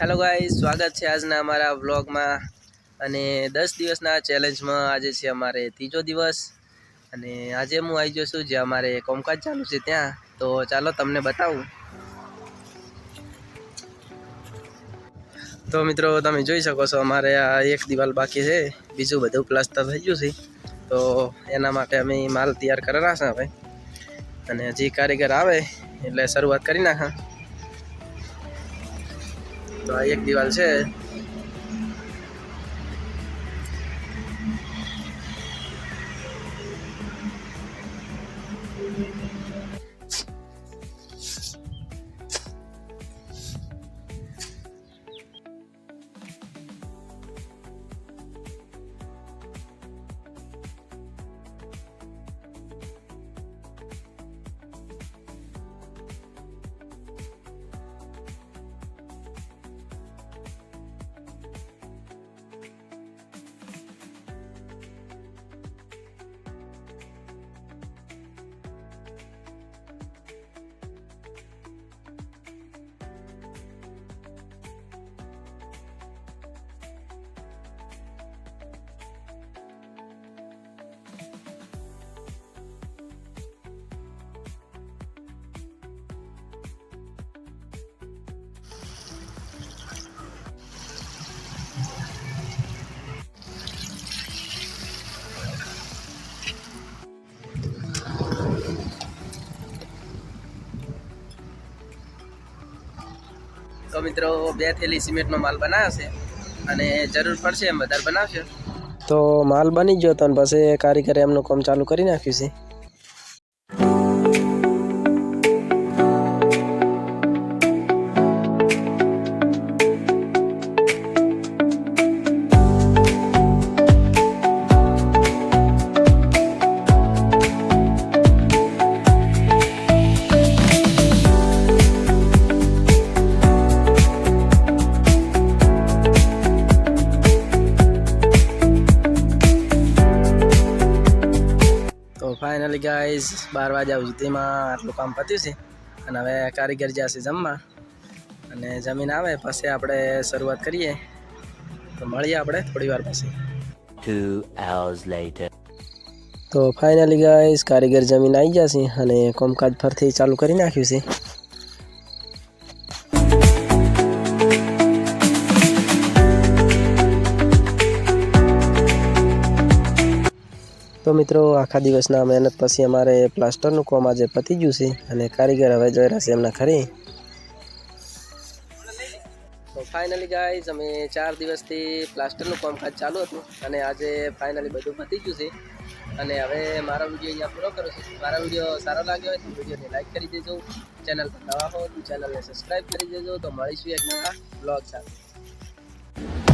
Hello guys, स्वागत है आज अमरा व्लॉग में। अने 10 दिवसना चेलेंज में आज है अमारे तीजो दिवस। अने आज हूँ आई गयो छूँ जे अमारे कामकाज चालू है त्या। तो चलो तमने बताऊँ। तो मित्रों तमे जोई शको छो अमारे आ एक दीवाल बाकी है, बीजू बधुं प्लास्टर थई गयुं छे। तो एना माटे अमे माल तैयार करवाना छे हवे। अने हजी कारीगर आवे એટલે શરૂઆત કરી નાખા। तो आ एक दीवाल है। तो मित्रों 2 थैली सीमेंटनो माल बनाव्यो छे अने जरूर पड़शे एम वधारे बनावशो। तो माल बनी गयो तो पछी कारीगरे एमनुं काम चालू करी नाख्युं छे। फाइनली गाइज 12 वाग्या सुधीमां आटલું કામ પત્યું છે અને હવે કારીગર જશે જમવા અને જમીન આવે પછી આપણે શરૂઆત કરીએ। તો મળીએ આપણે થોડી વાર પછી। 2 hours later. તો ફાઇનલી ગાइज કારીગર જમીન આવી ગયા છે અને કામકાજ ફરીથી ચાલુ કરી નાખ્યું છે। तो मित्रों आखा दिवसना मेहनत पछी अमारे प्लास्टरनुं काम आज पती गयुं छे अने कारीगर हवे जई रह्या छे एमना घरे। तो फाइनली गाइज अमे 4 दिवसथी प्लास्टरनुं कामकाज चालू हतुं अने आजे फाइनली बधुं पती गयुं छे अने हवे मारो विडियो अहींया पूरो करूं छुं। मारो विडियो सारो लाग्यो होय तो विडियोने लाइक करी देजो। चेनल पर नवा हो तो चेनलने सब्सक्राइब करी देजो। तो मळीशुं एक नवा ब्लॉग साथे।